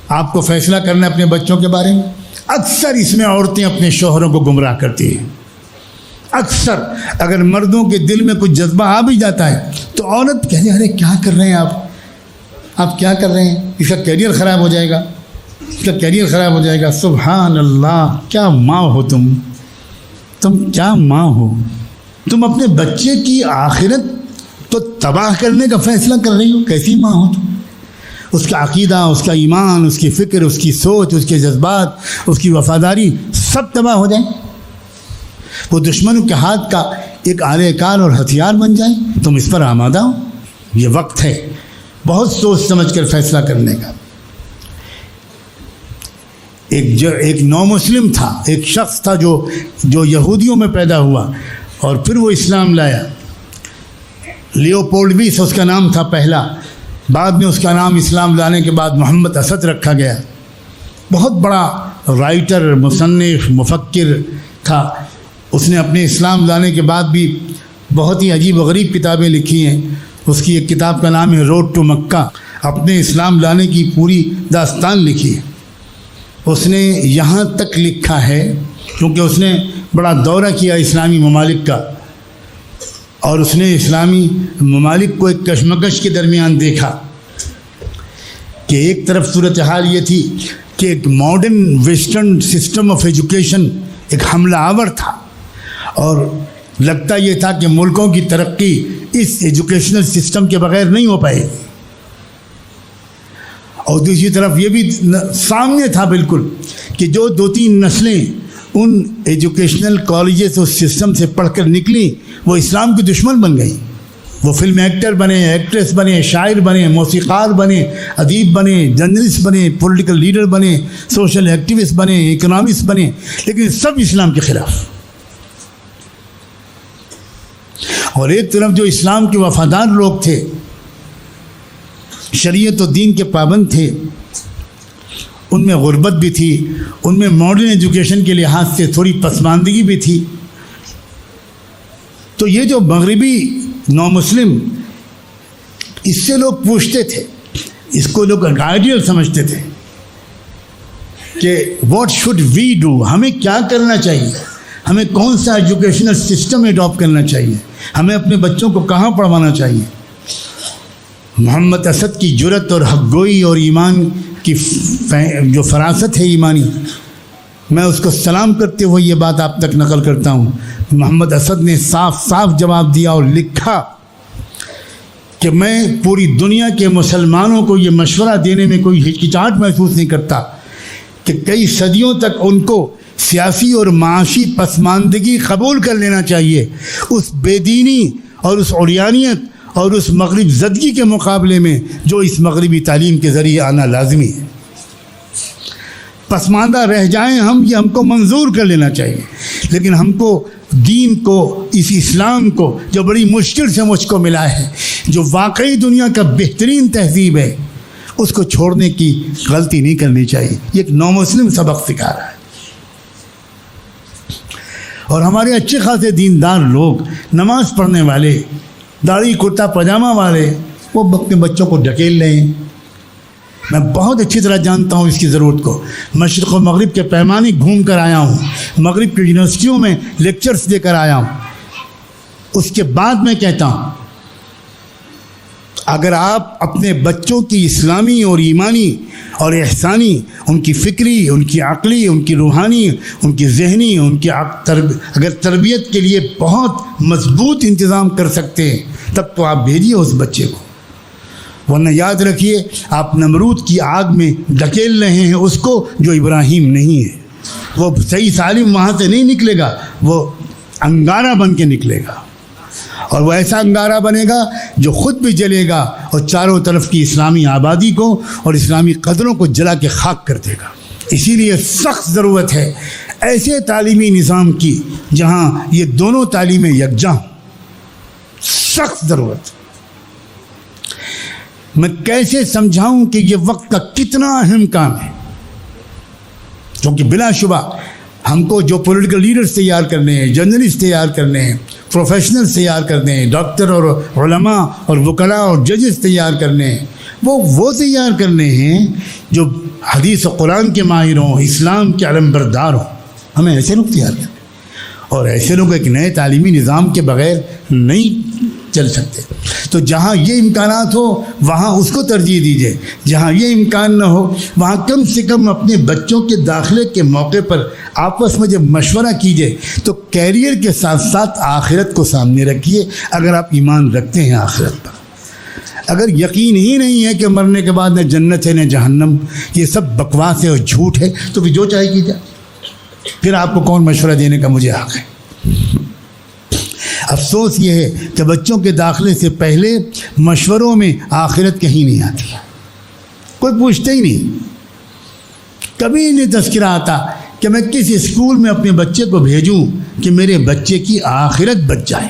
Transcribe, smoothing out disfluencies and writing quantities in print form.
آپ کو فیصلہ کرنا ہے اپنے بچوں کے بارے میں. اکثر اس میں عورتیں اپنے شوہروں کو گمراہ کرتی ہیں. اکثر اگر مردوں کے دل میں کچھ جذبہ آ بھی جاتا ہے تو عورت کہتے ہیں ارے کیا کر رہے ہیں آپ کیا کر رہے ہیں, اس کا کیریئر خراب ہو جائے گا, اس کا کیریئر خراب ہو جائے گا. سبحان اللہ, کیا ماں ہو تم کیا ماں ہو. تم اپنے بچے کی آخرت تو تباہ کرنے کا فیصلہ کر رہی ہو. کیسی ماں ہو تم. اس کا عقیدہ, اس کا ایمان, اس کی فکر, اس کی سوچ, اس کے جذبات, اس کی وفاداری سب تباہ ہو جائیں. وہ دشمنوں کے ہاتھ کا ایک آلے کار اور ہتھیار بن جائیں. تم اس پر آمادہ ہو. یہ وقت ہے بہت سوچ سمجھ کر فیصلہ کرنے کا. ایک نو مسلم تھا, ایک شخص تھا جو یہودیوں میں پیدا ہوا اور پھر وہ اسلام لایا. لیوپولڈوس اس کا نام تھا پہلا. بعد میں اس کا نام اسلام لانے کے بعد محمد اسد رکھا گیا. بہت بڑا رائٹر, مصنف, مفکر تھا. اس نے اپنے اسلام لانے کے بعد بھی بہت ہی عجیب و غریب کتابیں لکھی ہیں. اس کی ایک کتاب کا نام ہے روڈ ٹو مکہ. اپنے اسلام لانے کی پوری داستان لکھی ہے. اس نے یہاں تک لکھا ہے, کیونکہ اس نے بڑا دورہ کیا اسلامی ممالک کا, اور اس نے اسلامی ممالک کو ایک کشمکش کے درمیان دیکھا کہ ایک طرف صورتحال یہ تھی کہ ایک modern western system of education ایک حملہ آور تھا, اور لگتا یہ تھا کہ ملکوں کی ترقی اس ایجوکیشنل سسٹم کے بغیر نہیں ہو پائے. اور دوسری طرف یہ بھی سامنے تھا بالکل کہ جو 2-3 نسلیں ان ایجوکیشنل کالجز اور سسٹم سے پڑھ کر نکلی وہ اسلام کے دشمن بن گئی. وہ فلم ایکٹر بنے, ایکٹریس بنے, شاعر بنے, موسیقار بنے, ادیب بنے, جرنلسٹ بنے, پولیٹیکل لیڈر بنے, سوشل ایکٹیوسٹ بنے, اکنامسٹ بنے, لیکن سب اسلام کے خلاف. اور ایک طرف جو اسلام کے وفادار لوگ تھے, شریعت و دین کے پابند تھے, ان میں غربت بھی تھی, ان میں ماڈرن ایجوکیشن کے لحاظ سے تھوڑی پسماندگی بھی تھی. تو یہ جو مغربی نو مسلم, اس سے لوگ پوچھتے تھے, اس کو لوگ آئیڈیل سمجھتے تھے کہ واٹ شوڈ وی ڈو, ہمیں کیا کرنا چاہیے, ہمیں کون سا ایجوکیشنل سسٹم اڈاپٹ کرنا چاہیے, ہمیں اپنے بچوں کو کہاں پڑھوانا چاہیے. محمد اسد کی جرت اور حق گوئی اور ایمان کی جو فراست ہے ایمانی, میں اس کو سلام کرتے ہوئے یہ بات آپ تک نقل کرتا ہوں. محمد اسد نے صاف صاف جواب دیا اور لکھا کہ میں پوری دنیا کے مسلمانوں کو یہ مشورہ دینے میں کوئی ہچکچاہٹ محسوس نہیں کرتا کہ کئی صدیوں تک ان کو سیاسی اور معاشی پسماندگی قبول کر لینا چاہیے. اس بے دینی اور اس عریانیت اور اس مغرب زدگی کے مقابلے میں جو اس مغربی تعلیم کے ذریعے آنا لازمی ہے. پسماندہ رہ جائیں ہم, یہ ہم کو منظور کر لینا چاہیے, لیکن ہم کو دین کو, اس اسلام کو جو بڑی مشکل سے مجھ کو ملا ہے, جو واقعی دنیا کا بہترین تہذیب ہے, اس کو چھوڑنے کی غلطی نہیں کرنی چاہیے. یہ ایک نو مسلم سبق سکھا رہا ہے. اور ہمارے اچھے خاصے دیندار لوگ, نماز پڑھنے والے, داڑھی کرتا پاجامہ والے, وہ اپنے بچوں کو ڈھکیل رہے ہیں. میں بہت اچھی طرح جانتا ہوں اس کی ضرورت کو. مشرق و مغرب کے پیمانے گھوم کر آیا ہوں, مغرب کی یونیورسٹیوں میں لیکچرز دے کر آیا ہوں. اس کے بعد میں کہتا ہوں, اگر آپ اپنے بچوں کی اسلامی اور ایمانی اور احسانی, ان کی فکری, ان کی عقلی, ان کی روحانی, ان کی ذہنی, ان کی اگر تربیت کے لیے بہت مضبوط انتظام کر سکتے ہیں, تب تو آپ بھیجیے اس بچے کو. ورنہ یاد رکھیے آپ نمرود کی آگ میں ڈھکیل رہے ہیں اس کو جو ابراہیم نہیں ہے. وہ صحیح سالم وہاں سے نہیں نکلے گا, وہ انگارہ بن کے نکلے گا, اور وہ ایسا انگارہ بنے گا جو خود بھی جلے گا اور چاروں طرف کی اسلامی آبادی کو اور اسلامی قدروں کو جلا کے خاک کر دے گا. اسی لیے سخت ضرورت ہے ایسے تعلیمی نظام کی جہاں یہ دونوں تعلیمیں یکجاں ہوں. سخت ضرورت. میں کیسے سمجھاؤں کہ یہ وقت کا کتنا اہم کام ہے, کیونکہ بلا شبہ ہم کو جو پولیٹیکل لیڈرز تیار کرنے ہیں، جرنلسٹ تیار کرنے ہیں، پروفیشنلز تیار کرنے ہیں، ڈاکٹر اور علماء اور وکلاء اور ججز تیار کرنے ہیں، وہ تیار کرنے ہیں جو حدیث و قرآن کے ماہر ہوں، اسلام کے علم بردار ہوں. ہمیں ایسے لوگ تیار کریں، اور ایسے لوگ ایک نئے تعلیمی نظام کے بغیر نہیں چل سکتے. تو جہاں یہ امکانات ہو وہاں اس کو ترجیح دیجیے، جہاں یہ امکان نہ ہو وہاں کم سے کم اپنے بچوں کے داخلے کے موقع پر آپس میں جب مشورہ کیجیے تو کیریئر کے ساتھ ساتھ آخرت کو سامنے رکھیے. اگر آپ ایمان رکھتے ہیں آخرت پر، اگر یقین ہی نہیں ہے کہ مرنے کے بعد نہ جنت ہے نہ جہنم، یہ سب بکواس ہے اور جھوٹ ہے، تو پھر جو چاہے کیجیے. پھر آپ کو کون مشورہ دینے کا مجھے حق ہے؟ افسوس یہ ہے کہ بچوں کے داخلے سے پہلے مشوروں میں آخرت کہیں نہیں آتی، کوئی پوچھتا ہی نہیں. کبھی نہیں تذکرہ آتا کہ میں کس اسکول میں اپنے بچے کو بھیجوں کہ میرے بچے کی آخرت بچ جائے.